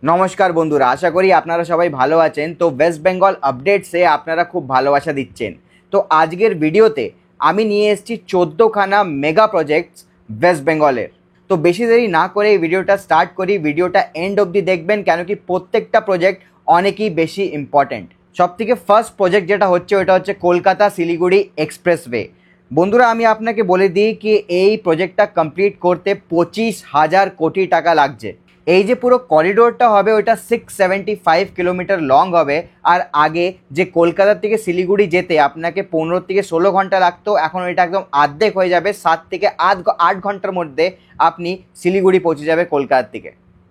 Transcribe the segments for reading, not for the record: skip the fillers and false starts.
নমস্কার বন্ধুরা, আশা করি আপনারা সবাই ভালো আছেন। তো ওয়েস্ট বেঙ্গল আপডেটসে আপনারা খুব ভালোবাসা দিচ্ছেন। তো আজকের ভিডিওতে আমি নিয়ে এসেছি 14খানা মেগা প্রজেক্টস ওয়েস্ট বেঙ্গলের। তো বেশি দেরি না করে এই ভিডিওটা স্টার্ট করি। ভিডিওটা এন্ড অবধি দেখবেন, কেন কি প্রত্যেকটা প্রজেক্ট অনেকই বেশি ইম্পর্ট্যান্ট। সবথেকে ফার্স্ট প্রজেক্ট যেটা হচ্ছে ওটা হচ্ছে কলকাতা শিলিগুড়ি এক্সপ্রেসওয়ে। বন্ধুরা, আমি আপনাকে বলে দিই কি এই প্রজেক্টটা কমপ্লিট করতে 25,000 কোটি টাকা লাগছে। এই যে পুরো করিডোরটা হবে ওটা 675 কিলোমিটার লং হবে। আর আগে যে কলকাতা থেকে শিলিগুড়ি যেতে আপনাকে 15 থেকে 16 ঘন্টা লাগতো, এখন এটা একদম অর্ধেক হয়ে যাবে। 7 থেকে 8 ঘন্টার মধ্যে আপনি শিলিগুড়ি পৌঁছে যাবে কলকাতা থেকে।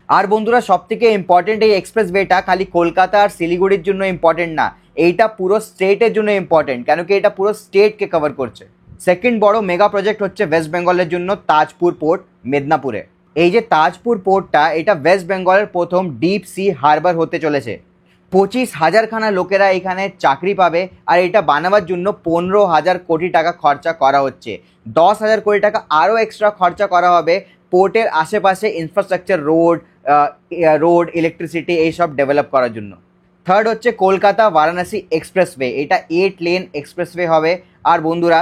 আর বন্ধুরা, সব থেকে ইম্পর্টেন্ট, এই এক্সপ্রেসওয়েটা খালি কলকাতা আর শিলিগুড়ির জন্য ইম্পর্টেন্ট না, এইটা পুরো স্টেটের জন্য ইম্পর্টেন্ট, কেন কি এটা পুরো স্টেটকে কভার করছে। সেকেন্ড বড় মেগা প্রজেক্ট হচ্ছে ওয়েস্ট বেঙ্গলের জন্য তাজপুর পোর্ট মেদিনীপুরে। এই যে তাজপুর পোর্টটা, এটা ওয়েস্ট বেঙ্গলের প্রথম ডিপ সি হারবার হতে চলেছে। 25,000খানা লোকেরা এখানে চাকরি পাবে। আর এটা বানাবার জন্য 15,000 কোটি টাকা খরচা করা হচ্ছে। 10,000 কোটি টাকা আরও এক্সট্রা খরচা করা হবে পোর্টের আশেপাশে ইনফ্রাস্ট্রাকচার, রোড, ইলেকট্রিসিটি এইসব ডেভেলপ করার জন্য। থার্ড হচ্ছে কলকাতা বারাণসী এক্সপ্রেসওয়ে। এটা 8 লেন এক্সপ্রেসওয়ে হবে। আর বন্ধুরা,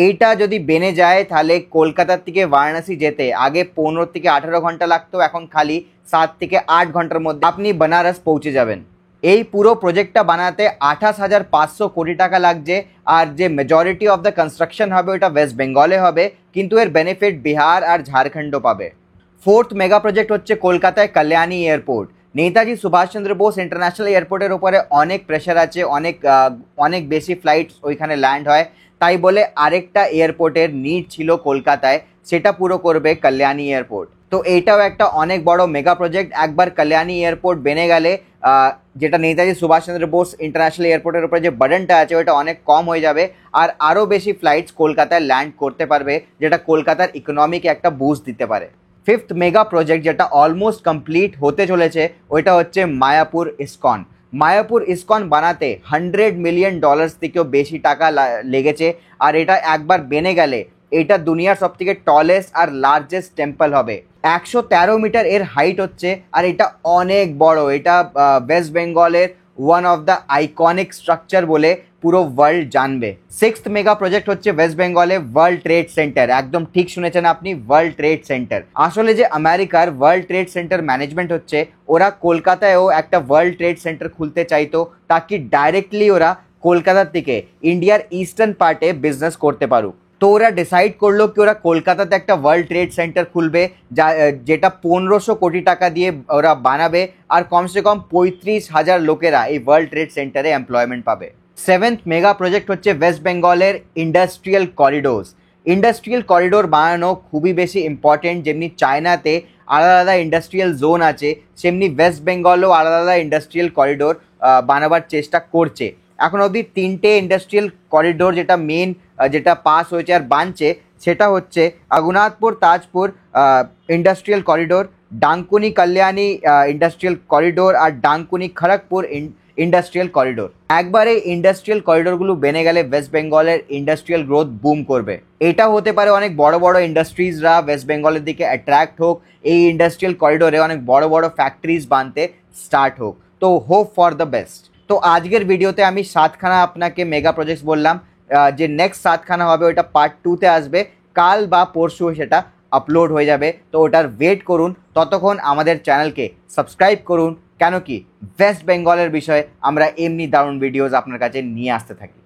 এইটা যদি বেনে যায় তাহলে কলকাতার থেকে বারাণসী যেতে আগে 15 থেকে 18 ঘন্টা লাগতো, এখন খালি 7 থেকে 8 ঘন্টার মধ্যে আপনি বেনারস পৌঁছে যাবেন। এই পুরো প্রজেক্টটা বানাতে 28,500 কোটি টাকা লাগছে। আর যে মেজরিটি অফ দ্য কনস্ট্রাকশন হবে ওটা ওয়েস্ট বেঙ্গলে হবে, কিন্তু এর বেনিফিট বিহার আর ঝাড়খণ্ডও পাবে। ফোর্থ মেগা প্রজেক্ট হচ্ছে কলকাতায় কল্যাণী এয়ারপোর্ট। নেতাজি সুভাষচন্দ্র বোস ইন্টারন্যাশনাল এয়ারপোর্টের উপরে অনেক প্রেশার আছে, অনেক বেশি ফ্লাইটস ওইখানে ল্যান্ড হয়, তাই বলে আরেকটা এয়ারপোর্টের নিড ছিল কলকাতায়, সেটা পুরো করবে কল্যাণী এয়ারপোর্ট। তো এইটাও একটা অনেক বড় মেগা প্রজেক্ট। একবার কল্যাণী এয়ারপোর্ট বেনে গেলে যেটা নেতাজি সুভাষচন্দ্র বোস ইন্টারন্যাশনাল এয়ারপোর্টের উপরে যে বার্ডেনটা আছে ওটা অনেক কম হয়ে যাবে, আর আরও বেশি ফ্লাইটস কলকাতায় ল্যান্ড করতে পারবে, যেটা কলকাতার ইকোনমিকে একটা বুস্ট দিতে পারে। ফিফথ মেগা প্রজেক্ট যেটা অলমোস্ট কমপ্লিট হতে চলেছে ওইটা হচ্ছে মায়াপুর ইসকন। মায়াপুর ইসকন বানাতে $100 মিলিয়ন থেকেও বেশি টাকা লেগেছে। আর এটা একবার বেনে গেলে এটা দুনিয়ার সব থেকে টলেস্ট আর লার্জেস্ট টেম্পল হবে। 113 মিটার এর হাইট হচ্ছে, আর এটা অনেক বড়। এটা ওয়েস্ট বেঙ্গলের one of the iconic structure বলে পুরো ওয়ার্ল্ড জানবে। সিক্সথ মেগা প্রজেক্ট হচ্ছে ওয়েস্ট বেঙ্গলে ওয়ার্ল্ড ট্রেড সেন্টার। একদম ঠিক শুনেছেন আপনি, ওয়ার্ল্ড ট্রেড সেন্টার। আসলে যে আমেরিকার ওয়ার্ল্ড ট্রেড সেন্টার ম্যানেজমেন্ট হচ্ছে, ওরা কলকাতায়ও একটা ওয়ার্ল্ড ট্রেড সেন্টার খুলতে চাইতো, তাকি ডাইরেক্টলি ওরা কলকাতা থেকে ইন্ডিয়ার ইস্টার্ন পার্টে বিজনেস করতে পারুক। তো ওরা ডিসাইড করলো কি ওরা কলকাতাতে একটা ওয়ার্ল্ড ট্রেড সেন্টার খুলবে, যেটা 1500 কোটি টাকা দিয়ে ওরা বানাবে। আর কমসে কম 35,000 লোকেরা এই ওয়ার্ল্ড ট্রেড সেন্টারে এমপ্লয়মেন্ট পাবে। সেভেন্থ মেগা প্রজেক্ট হচ্ছে ওয়েস্ট বেঙ্গলের ইন্ডাস্ট্রিয়াল করিডোর। ইন্ডাস্ট্রিয়াল করিডোর বানানো খুবই বেশি ইম্পর্টেন্ট। যেমনি চায়নাতে আলাদা আলাদা ইন্ডাস্ট্রিয়াল জোন আছে, সেমনি ওয়েস্ট বেঙ্গলও আলাদা আলাদা ইন্ডাস্ট্রিয়াল করিডোর বানাবার চেষ্টা করছে। এখন অবধি 3টে ইন্ডাস্ট্রিয়াল করিডোর যেটা পাস হয়েছে আর বানছে, সেটা হচ্ছে Raghunathpur Tajpur industrial corridor, Dankuni Kalyani industrial corridor, আর ডানকুনি খড়গপুর ইন্ডাস্ট্রিয়াল করিডোর। একবারে ইন্ডাস্ট্রিয়াল করিডোরগুলো বেনে গেলে ওয়েস্ট বেঙ্গলের ইন্ডাস্ট্রিয়াল গ্রোথ বুম করবে। এটাও হতে পারে অনেক বড় বড় ইন্ডাস্ট্রিজরা ওয়েস্ট বেঙ্গলের দিকে অ্যাট্রাক্ট হোক, এই ইন্ডাস্ট্রিয়াল করিডোরে অনেক বড় বড় ফ্যাক্টরিজ বানতে স্টার্ট হোক। তো হোপ ফর দ্য বেস্ট। তো আজকের ভিডিওতে আমি 7খানা আপনাকে মেগা প্রজেক্টস বললাম। যে নেক্সট 7খানা হবে ওটা পার্ট 2তে আসবে, কাল বা পরশু সেটা আপলোড হয়ে যাবে। তো ওটার ওয়েট করুন, ততক্ষণ আমাদের চ্যানেলকে সাবস্ক্রাইব করুন, কেন কি ওয়েস্ট বেঙ্গলের বিষয়ে আমরা এমনি দারুণ ভিডিওস আপনার কাছে নিয়ে আসতে থাকি।